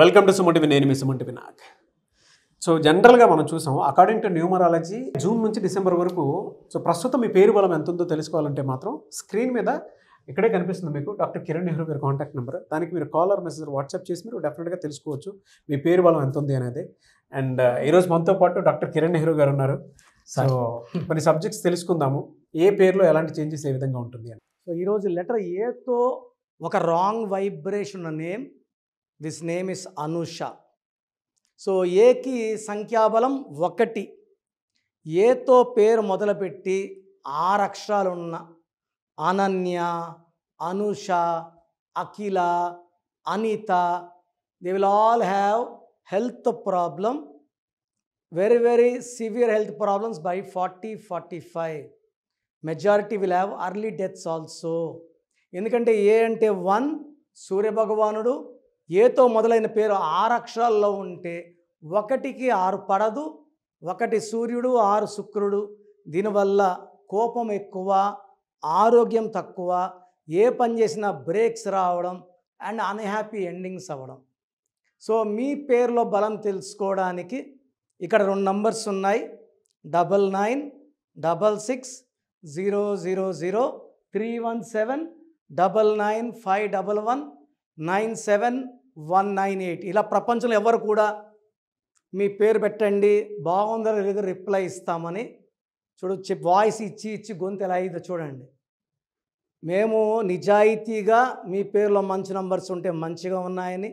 Welcome to Suman నేను మీ Suman Vinayak. So జనరల్గా మనం చూసాం అకార్డింగ్ టు న్యూమరాలజీ జూన్ నుంచి డిసెంబర్ వరకు సో ప్రస్తుతం మీ పేరు బలం ఎంత ఉందో తెలుసుకోవాలంటే మాత్రం స్క్రీన్ మీద ఇక్కడే కనిపిస్తుంది మీకు డాక్టర్ కిరణ్ నెహ్రూ గారి కాంటాక్ట్ నెంబర్. దానికి మీరు కాలర్ మెసేజ్ వాట్సాప్ చేసి మీరు డెఫినెట్గా తెలుసుకోవచ్చు మీ పేరు బలం ఎంత ఉంది అనేది. అండ్ ఈరోజు మనతో పాటు డాక్టర్ కిరణ్ నెహ్రూ గారు ఉన్నారు. సో కొన్ని సబ్జెక్ట్స్ తెలుసుకుందాము, ఏ పేరులో ఎలాంటి చేంజెస్ ఏ విధంగా ఉంటుంది అని. సో ఈరోజు లెటర్ ఏతో ఒక రాంగ్ వైబ్రేషన్ ఉన్న name, this name is Anusha. So ఏకి సంఖ్యాబలం 1. ఏతో పేరు మొదలుపెట్టి 6 అక్షరాలున్న Ananya, Anusha, Akhila, Anitha, they will all have health problem, very severe health problems by 40-45. Majority will have early deaths also. ఎందుకంటే ఏ అంటే 1 సూర్యభగవానుడు, ఏతో మొదలైన పేరు 6 అక్షరాల్లో ఉంటే 1కి 6 పడదు, 1 సూర్యుడు 6 శుక్రుడు. దీనివల్ల కోపం ఎక్కువ, ఆరోగ్యం తక్కువ, ఏ పని చేసినా బ్రేక్స్ రావడం అండ్ అన్హ్యాపీ ఎండింగ్స్ అవ్వడం. సో మీ పేరులో బలం తెలుసుకోవడానికి ఇక్కడ 2 నంబర్స్ ఉన్నాయి, 99 66 000 317 99 511 97198. ఇలా ప్రపంచంలో ఎవరు కూడా మీ పేరు పెట్టండి బాగుందో లేదో రిప్లై ఇస్తామని. చూడు వాయిస్ ఇచ్చి గొంతు ఎలా అయిందో చూడండి. మేము నిజాయితీగా మీ పేరులో మంచి నంబర్స్ ఉంటే మంచిగా ఉన్నాయని,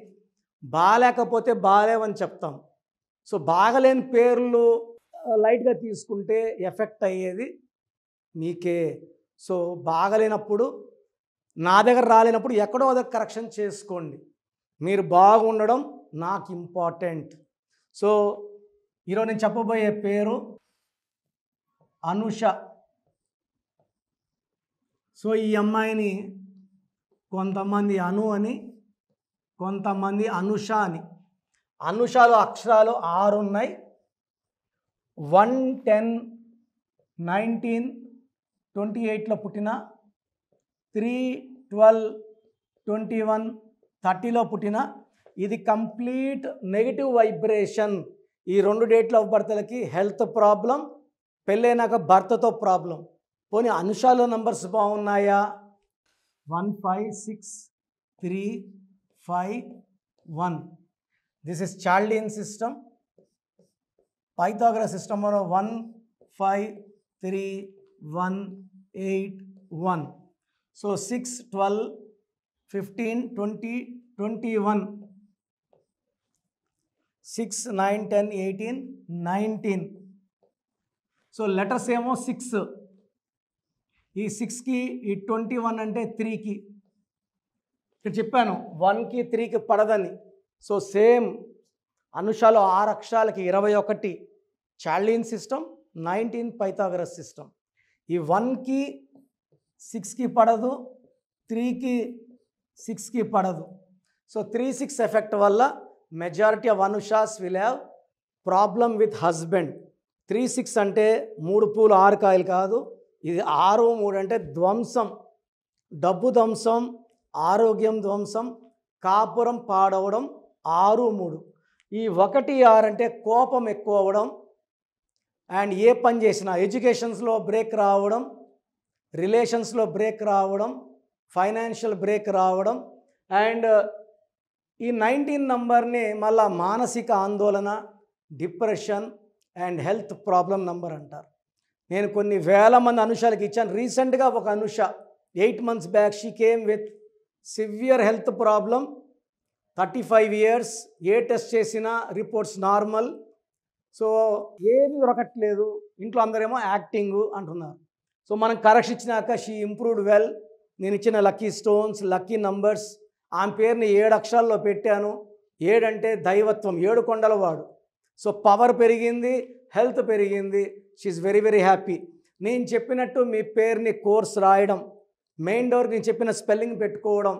బాగాలేకపోతే బాగాలేవని చెప్తాం. సో బాగలేని పేర్లు లైట్గా తీసుకుంటే ఎఫెక్ట్ అయ్యేది మీకే. సో బాగలేనప్పుడు నా దగ్గర రాలేనప్పుడు ఎక్కడో దగ్గర కరెక్షన్ చేసుకోండి. మీరు బాగుండడం నాకు ఇంపార్టెంట్. సో ఈరోజు నేను చెప్పబోయే పేరు అనుష. సో ఈ అమ్మాయిని కొంతమంది అను అని, కొంతమంది అనుష అని. అనుషాలో అక్షరాలు 6 ఉన్నాయి. 1 10 19 28లో పుట్టిన, 3 12 21 30లో పుట్టిన. ఇది కంప్లీట్ నెగిటివ్ వైబ్రేషన్. ఈ 2 డేట్ల ఆఫ్ బర్త్లకి హెల్త్ ప్రాబ్లం, పెళ్ళైనాక భర్తతో ప్రాబ్లం. పోనీ అనుషాలో నంబర్స్ బాగున్నాయా? 1 5 6 3 5 1. This is Chaldean system. Pythagoras system 1 5 3 1 8 1. So 6 12 15 20 21 6 9 10 18 19. So letters ఏమో 6. ఈ 6కి ఈ 21 అంటే 3కి. ఇక్కడ చెప్పాను 1కి 3కి పడదని. సో సేమ్ అనుషాలో 6 అక్షరాలకి 21 చాల్డియన్ సిస్టమ్, 19 పైథాగరస్ సిస్టమ్. ఈ 1కి 6కి పడదు, 3కి 6కి పడదు. సో 3-6 ఎఫెక్ట్ వల్ల majority of Anushas will have problem with husband. 3-6 అంటే 3 పూలు 6 కాయలు కాదు, ఇది 6 3 అంటే ధ్వంసం, డబ్బు ధ్వంసం, ఆరోగ్యం ధ్వంసం, కాపురం పాడవడం. 6 3. ఈ 1 6 అంటే కోపం ఎక్కువ అవ్వడం అండ్ ఏ పని చేసినా ఎడ్యుకేషన్స్లో బ్రేక్ రావడం, రిలేషన్స్లో బ్రేక్ రావడం, ఫైనాన్షియల్ బ్రేక్ రావడం. అండ్ ఈ 19 నంబర్ని మళ్ళా మానసిక ఆందోళన, depression and health problem number అంటారు. నేను కొన్ని వేల మంది అనుషాలకి ఇచ్చాను. రీసెంట్గా ఒక Anusha 8 months back she came with severe health problem, 35 years. A test చేసినా రిపోర్ట్స్ నార్మల్. సో ఏమీ దొరకట్లేదు, ఇంట్లో అందరేమో యాక్టింగ్ అంటున్నారు. సో మనం కరెక్షన్ ఇచ్చినాక షీ ఇంప్రూవ్డ్ వెల్. నేను ఇచ్చిన లక్కీ స్టోన్స్, లక్కీ నంబర్స్, ఆమె పేరుని 7 అక్షరాల్లో పెట్టాను. 7 అంటే దైవత్వం, 7 కొండల వాడు. సో పవర్ పెరిగింది, హెల్త్ పెరిగింది. She very happy. నేను చెప్పినట్టు మీ పేరుని కోర్స్ రాయడం, మెయిన్ డోర్కి నేను చెప్పిన స్పెల్లింగ్ పెట్టుకోవడం,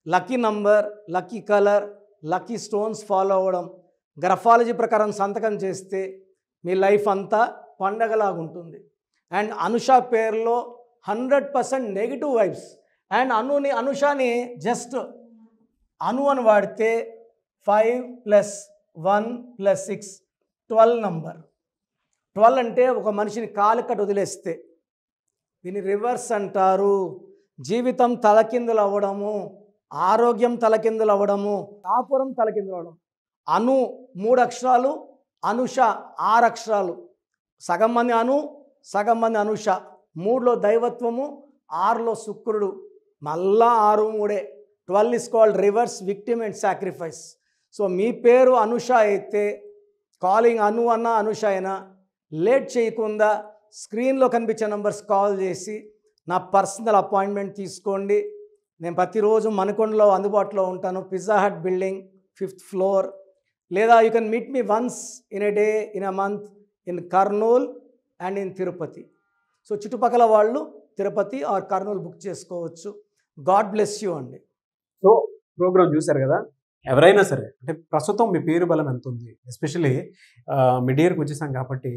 lucky number, lucky colour, lucky stones follow అవ్వడం, గ్రఫాలజీ ప్రకారం సంతకం చేస్తే మీ లైఫ్ అంతా పండగలాగా ఉంటుంది. అండ్ అనుష పేరులో 100% నెగిటివ్ వైబ్స్. అండ్ అనుషాని జస్ట్ అను అని వాడితే 5 + 1 + 6 12 నంబర్. 12 అంటే ఒక మనిషిని కాలుకట్టు వదిలేస్తే దీన్ని రివర్స్ అంటారు. జీవితం తలకిందులు అవ్వడము, ఆరోగ్యం తలకిందులు అవ్వడము, కాపురం తలకిందులు అవ్వడం. అను 3 అక్షరాలు, అనుష 6 అక్షరాలు. సగం మంది అను, సగం మంది అనుష. 3లో దైవత్వము, 6లో శుక్రుడు. మళ్ళా 6 3. 12 is called reverse victim and sacrifice. So మీ పేరు అనుష అయితే కాలింగ్ అను అన్న అనుష అయినా లేట్ చేయకుండా స్క్రీన్లో కనిపించే నంబర్స్ కాల్ చేసి నా పర్సనల్ అపాయింట్మెంట్ తీసుకోండి. నేను ప్రతిరోజు మణికొండలో అందుబాటులో ఉంటాను. Pizza Hut building 5th floor. లేదా you can meet me once in a day, in a month in Kurnool and in Tirupati. So చుట్టుపక్కల వాళ్ళు తిరుపతి ఆర్ కర్నూలు బుక్ చేసుకోవచ్చు. గాడ్ బ్లెస్ యూ అండి. సో ప్రోగ్రామ్ చూశారు కదా, ఎవరైనా సరే అంటే ప్రస్తుతం మీ పేరు బలం ఎంత ఉంది, ఎస్పెషలీ మిడ్ ఇయర్కి వచ్చేసాం కాబట్టి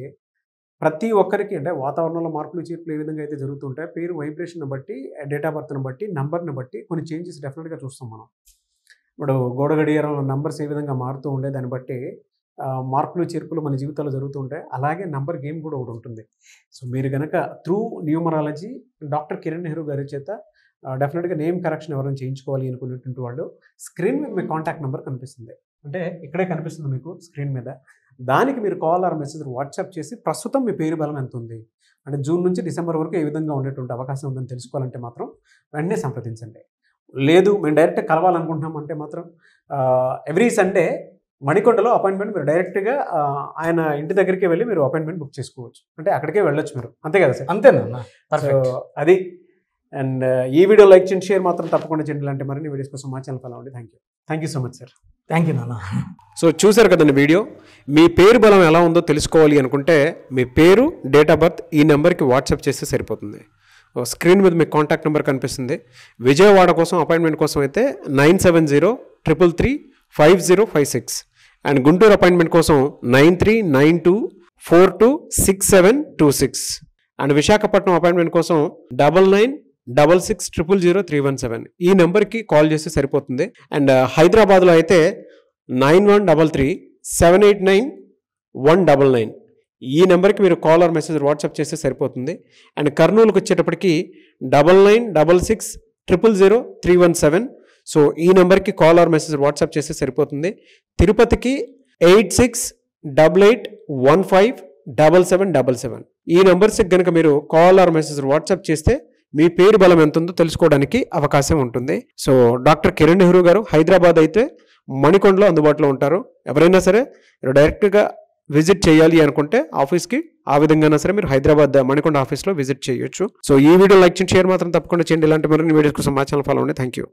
ప్రతి ఒక్కరికి అంటే వాతావరణంలో మార్పులు చేర్పులు ఏ విధంగా అయితే జరుగుతుంటాయి, పేరు వైబ్రేషన్ బట్టి, డేట్ ఆఫ్ బర్త్ని బట్టి, నంబర్ని బట్టి కొన్ని చేంజెస్ డెఫినెట్గా చూస్తాం మనం. ఇప్పుడు గోడ గడియారంలో నంబర్స్ ఏ విధంగా మారుతూ ఉండే దాన్ని బట్టి మార్పులు చేర్పులు మన జీవితాల్లో జరుగుతూ ఉంటాయి. అలాగే నంబర్ గేమ్ కూడా ఒకటి ఉంటుంది. సో మీరు కనుక through numerology doctor Kiran Nehru గారి చేత డెఫినెట్గా నేమ్ కరెక్షన్ ఎవరైనా చేయించుకోవాలి అనుకునేటువంటి వాళ్ళు స్క్రీన్ మీద మీ కాంటాక్ట్ నెంబర్ కనిపిస్తుంది, అంటే ఇక్కడే కనిపిస్తుంది మీకు స్క్రీన్ మీద. దానికి మీరు కాల్ ఆర్ మెసేజ్ వాట్సాప్ చేసి ప్రస్తుతం మీ పేరు బలం ఎంత ఉంది, అంటే జూన్ నుంచి డిసెంబర్ వరకు ఏ విధంగా ఉండేటువంటి అవకాశం ఉందని తెలుసుకోవాలంటే మాత్రం వెంటనే సంప్రదించండి. లేదు మేము డైరెక్ట్గా కలవాలనుకుంటున్నాం అంటే మాత్రం ఎవ్రీ సండే మణికొండలో అపాయింట్మెంట్ మీరు డైరెక్ట్గా ఆయన ఇంటి దగ్గరికి వెళ్ళి మీరు అపాయింట్మెంట్ బుక్ చేసుకోవచ్చు, అంటే అక్కడికే వెళ్ళొచ్చు మీరు. అంతే కదా సార్? అంతేనా? సో అది. అండ్ ఈ వీడియో లైక్ చేయండి, షేర్ మాత్రం తప్పకుండా చేయండి. ఇలాంటి మరిన్ని వీడియోస్ కోసం మా ఛానల్ ఫాలో అవ్వండి. Thank you so much sir. Thank you నాన్న. సో చూసారు కదండి వీడియో. మీ పేరు బలం ఎలా ఉందో తెలుసుకోవాలి అనుకుంటే మీ పేరు, డేట్ ఆఫ్ బర్త్ ఈ నెంబర్కి వాట్సాప్ చేస్తే సరిపోతుంది. స్క్రీన్ మీద మీకు కాంటాక్ట్ నెంబర్ కనిపిస్తుంది. విజయవాడ కోసం అపాయింట్మెంట్ కోసం అయితే 9703335056 అండ్ గుంటూరు అపాయింట్మెంట్ కోసం 9392426726 అండ్ విశాఖపట్నం అపాయింట్మెంట్ కోసం 9966000317 ఈ నెంబర్కి కాల్ చేస్తే సరిపోతుంది. అండ్ హైదరాబాద్లో అయితే 9133789199 ఈ నెంబర్కి మీరు కాల్ ఆర్ మెసేజ్ వాట్సాప్ చేస్తే సరిపోతుంది. అండ్ కర్నూలుకి వచ్చేటప్పటికి 9966000317 సో ఈ నెంబర్కి కాల్ ఆర్ మెసేజ్ వాట్సాప్ చేస్తే సరిపోతుంది. తిరుపతికి 8688157777 ఈ నెంబర్స్కి కనుక మీరు కాల్ ఆర్ మెసేజ్ వాట్సాప్ చేస్తే మీ పేరు బలం ఎంత ఉందో తెలుసుకోవడానికి అవకాశం ఉంటుంది. సో డాక్టర్ కిరణ్ నెహ్రూ గారు హైదరాబాద్ అయితే మణికొండలో అందుబాటులో ఉంటారు. ఎవరైనా సరే మీరు డైరెక్ట్గా విజిట్ చేయాలి అనుకుంటే ఆఫీస్కి ఆ విధంగా సరే మీరు హైదరాబాద్ మణికొండ ఆఫీస్లో విజిట్ చేయొచ్చు. సో ఈ వీడియో లైక్ చేయండి, షేర్ మాత్రం తప్పకుండా చేయండి. ఇలాంటి మరిన్ని వీడియోస్ కోసం మా ఛానల్ ఫాలో అవ్వండి. Thank you.